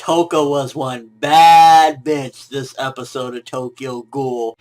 Toka was one bad bitch this episode of Tokyo Ghoul.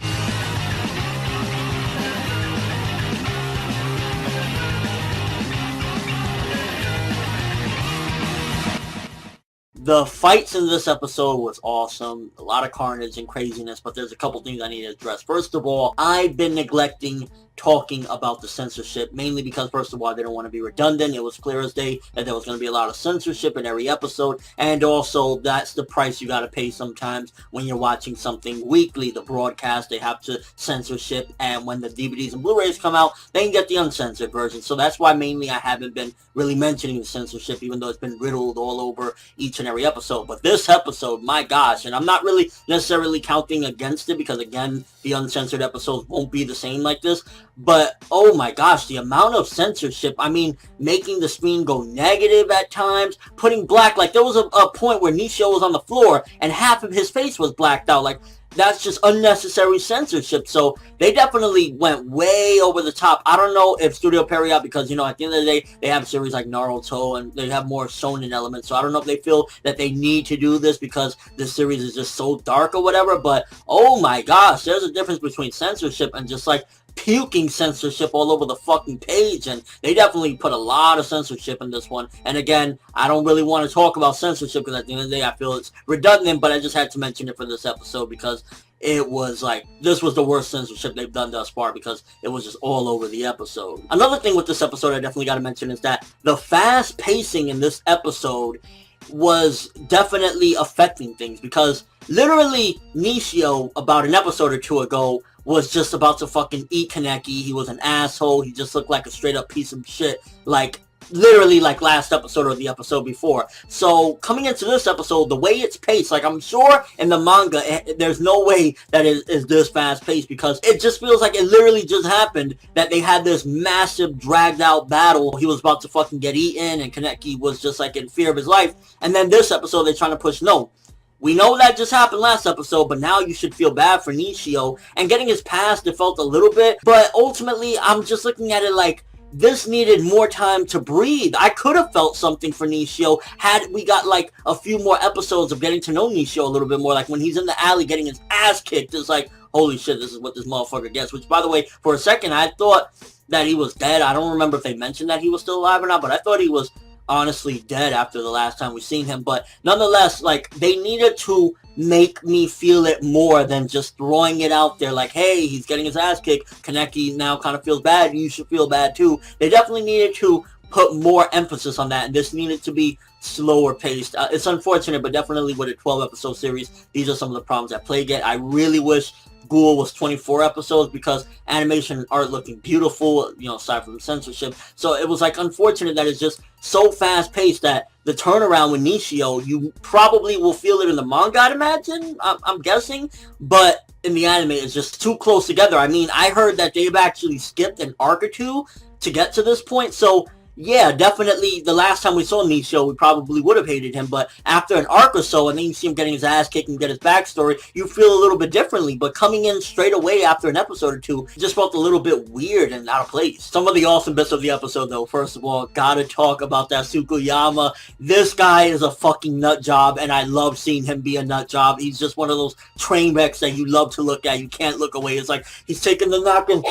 The fights in this episode was awesome. A lot of carnage and craziness, but there's a couple things I need to address. First of all, I've been neglecting talking about the censorship, mainly because, first of all, I didn't want to be redundant. It was clear as day that there was going to be a lot of censorship in every episode, and also that's the price you got to pay sometimes when you're watching something weekly. The broadcast, they have to censorship, and when the DVDs and Blu-rays come out, they can get the uncensored version. So that's why mainly I haven't been really mentioning the censorship, even though it's been riddled all over each and every episode. But this episode, my gosh, and I'm not really necessarily counting against it because, again, the uncensored episodes won't be the same like this. But, oh my gosh, the amount of censorship, I mean, making the screen go negative at times, putting black, like there was a point where Nishio was on the floor and half of his face was blacked out. Like, that's just unnecessary censorship. So they definitely went way over the top. I don't know if Studio Period, because, you know, at the end of the day, they have a series like Naruto and they have more shonen elements. So I don't know if they feel that they need to do this because this series is just so dark or whatever. But, oh my gosh, there's a difference between censorship and just like puking censorship all over the fucking page, and they definitely put a lot of censorship in this one. And again, I don't really want to talk about censorship because at the end of the day I feel it's redundant, but I just had to mention it for this episode because it was like, this was the worst censorship they've done thus far because it was just all over the episode. Another thing with this episode I definitely got to mention is that the fast pacing in this episode was definitely affecting things because literally Nishio, about an episode or two ago, was just about to fucking eat Kaneki. He was an asshole. He just looked like a straight up piece of shit. Like, literally like last episode or the episode before. So, coming into this episode, the way it's paced, like I'm sure in the manga, there's no way that it is this fast paced because it just feels like it literally just happened that they had this massive dragged out battle. He was about to fucking get eaten and Kaneki was just like in fear of his life. And then this episode, they're trying to push, no, we know that just happened last episode, but now you should feel bad for Nishio. And getting his past, it felt a little bit. But ultimately, I'm just looking at it like, this needed more time to breathe. I could have felt something for Nishio had we got like a few more episodes of getting to know Nishio a little bit more. Like when he's in the alley getting his ass kicked, it's like, holy shit, this is what this motherfucker gets. Which, by the way, for a second, I thought that he was dead. I don't remember if they mentioned that he was still alive or not, but I thought he was honestly dead after the last time we seen him. But nonetheless, like, they needed to make me feel it more than just throwing it out there like, hey, he's getting his ass kicked, Kaneki now kind of feels bad, you should feel bad too. They definitely needed to put more emphasis on that, and this needed to be slower paced. It's unfortunate, but definitely with a 12 episode series, these are some of the problems that Plague it. I really wish Ghoul was 24 episodes because animation and art looking beautiful, you know, aside from the censorship. So it was like unfortunate that it's just so fast paced that the turnaround with Nishio, you probably will feel it in the manga, I'd imagine, I'm guessing, but in the anime it's just too close together. I mean, I heard that they've actually skipped an arc or two to get to this point, so yeah, definitely the last time we saw Nishio, we probably would have hated him, but after an arc or so, and then you see him getting his ass kicked and get his backstory, you feel a little bit differently, but coming in straight away after an episode or two, just felt a little bit weird and out of place. Some of the awesome bits of the episode, though, first of all, gotta talk about that Tsukiyama. This guy is a fucking nut job, and I love seeing him be a nut job. He's just one of those train wrecks that you love to look at. You can't look away. It's like, he's taking the knock and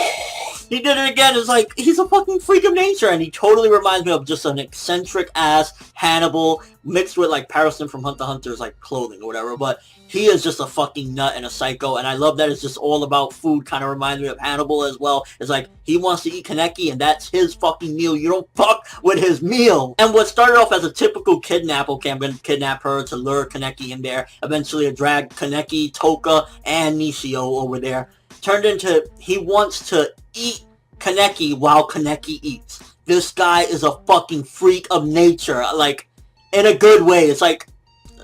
he did it again. It's like, he's a fucking freak of nature, and he totally reminds me of just an eccentric ass Hannibal mixed with like Parasite from Hunter x Hunter's like clothing or whatever, but he is just a fucking nut and a psycho, and I love that it's just all about food. Kind of reminds me of Hannibal as well. It's like, he wants to eat Kaneki and that's his fucking meal. You don't fuck with his meal. And what started off as a typical kidnap, okay, I'm gonna kidnap her to lure Kaneki in there, eventually drag Kaneki, Toka, and Nishio over there, turned into he wants to eat Kaneki while Kaneki eats. This guy is a fucking freak of nature, like, in a good way. It's like,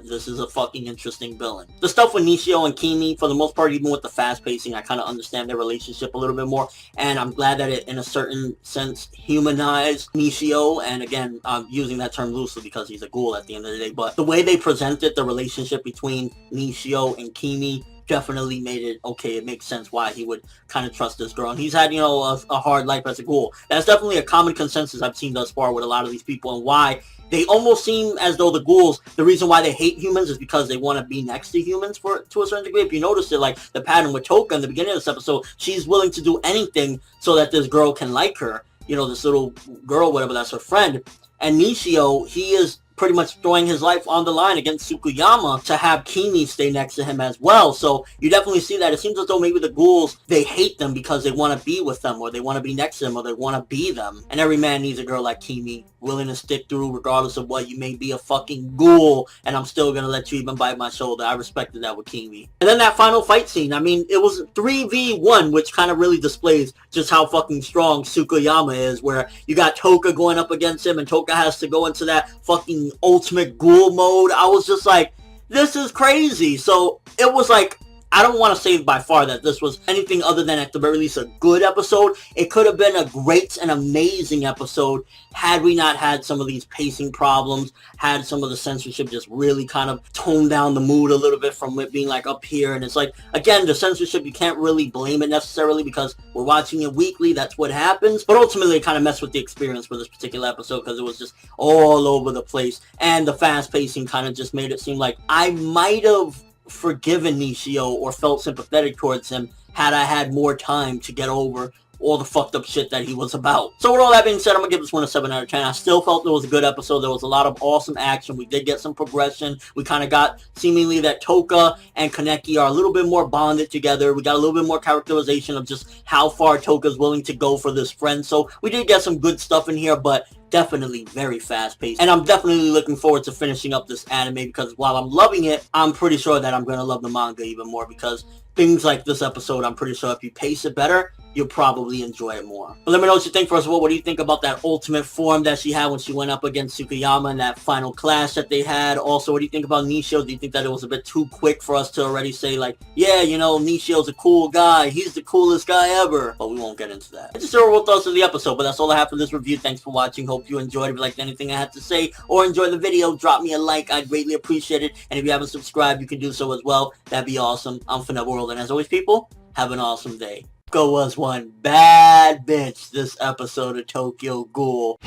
this is a fucking interesting villain. The stuff with Nishio and Kimi, for the most part, even with the fast pacing, I kind of understand their relationship a little bit more, and I'm glad that it, in a certain sense, humanized Nishio, and again, I'm using that term loosely because he's a ghoul at the end of the day, but the way they presented the relationship between Nishio and Kimi definitely made it okay. It makes sense why he would kind of trust this girl. And he's had, you know, a hard life as a ghoul. That's definitely a common consensus I've seen thus far with a lot of these people, and why they almost seem as though the ghouls, the reason why they hate humans is because they want to be next to humans to a certain degree. If you notice it, like the pattern with Toka in the beginning of this episode, she's willing to do anything so that this girl can like her. You know, this little girl, whatever, that's her friend. And Nishio, he is pretty much throwing his life on the line against Tsukiyama to have Kimi stay next to him as well. So you definitely see that. It seems as though maybe the ghouls, they hate them because they want to be with them, or they want to be next to them, or they want to be them. And every man needs a girl like Kimi, willing to stick through regardless of what. You may be a fucking ghoul, and I'm still gonna let you even bite my shoulder. I respected that with Kimi. And then that final fight scene, I mean, it was 3v1, which kind of really displays just how fucking strong Tsukiyama is, where you got Toka going up against him, and Toka has to go into that fucking ultimate ghoul mode. I was just like, this is crazy. So it was like, I don't want to say by far that this was anything other than at the very least a good episode. It could have been a great and amazing episode had we not had some of these pacing problems, had some of the censorship just really kind of toned down the mood a little bit from it being like up here. And it's like, again, the censorship, you can't really blame it necessarily because we're watching it weekly. That's what happens. But ultimately, it kind of messed with the experience for this particular episode because it was just all over the place. And the fast pacing kind of just made it seem like I might have forgiven Nishio or felt sympathetic towards him had I had more time to get over all the fucked up shit that he was about. So with all that being said, I'm gonna give this one a 7 out of 10. I still felt it was a good episode. There was a lot of awesome action. We did get some progression. We kind of got seemingly that Toka and Kaneki are a little bit more bonded together. We got a little bit more characterization of just how far Toka's willing to go for this friend. So we did get some good stuff in here, but definitely very fast paced. And I'm definitely looking forward to finishing up this anime because while I'm loving it, I'm pretty sure that I'm going to love the manga even more because things like this episode, I'm pretty sure if you pace it better, you'll probably enjoy it more. But let me know what you think. First of all, what do you think about that ultimate form that she had when she went up against Tsukiyama in that final clash that they had? Also, what do you think about Nishio? Do you think that it was a bit too quick for us to already say like, yeah, you know, Nishio's a cool guy. He's the coolest guy ever. But we won't get into that. I just share what thoughts of the episode, but that's all I have for this review. Thanks for watching. Hope you enjoyed. If you liked anything I had to say or enjoyed the video, drop me a like. I'd greatly appreciate it. And if you haven't subscribed, you can do so as well. That'd be awesome. I'm World, and as always, people, have an awesome day. Toka was one bad bitch this episode of Tokyo Ghoul.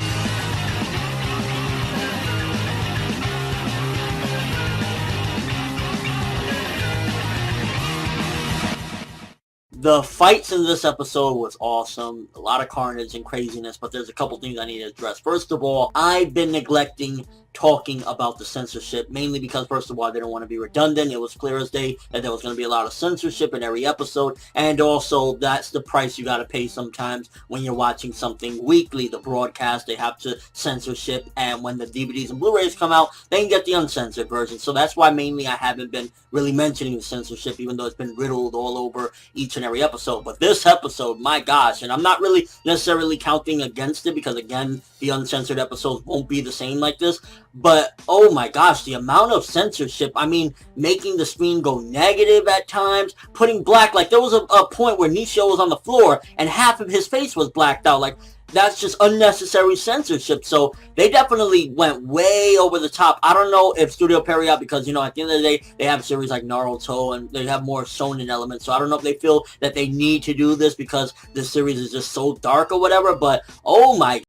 The fights in this episode was awesome. A lot of carnage and craziness, but there's a couple things I need to address. First of all, I've been neglecting talking about the censorship, mainly because, first of all, I didn't want to be redundant. It was clear as day that there was going to be a lot of censorship in every episode, and also that's the price you got to pay sometimes when you're watching something weekly. The broadcast, they have to censorship, and when the DVDs and Blu-rays come out, they can get the uncensored version. So that's why mainly I haven't been really mentioning the censorship, even though it's been riddled all over each and every episode. But this episode, my gosh, and I'm not really necessarily counting against it because, again, the uncensored episodes won't be the same like this. But, oh my gosh, the amount of censorship, I mean, making the screen go negative at times, putting black, like there was a point where Nishio was on the floor and half of his face was blacked out. Like, that's just unnecessary censorship. So they definitely went way over the top. I don't know if Studio Period, because, you know, at the end of the day, they have a series like Naruto and they have more shonen elements. So I don't know if they feel that they need to do this because the series is just so dark or whatever. But, oh my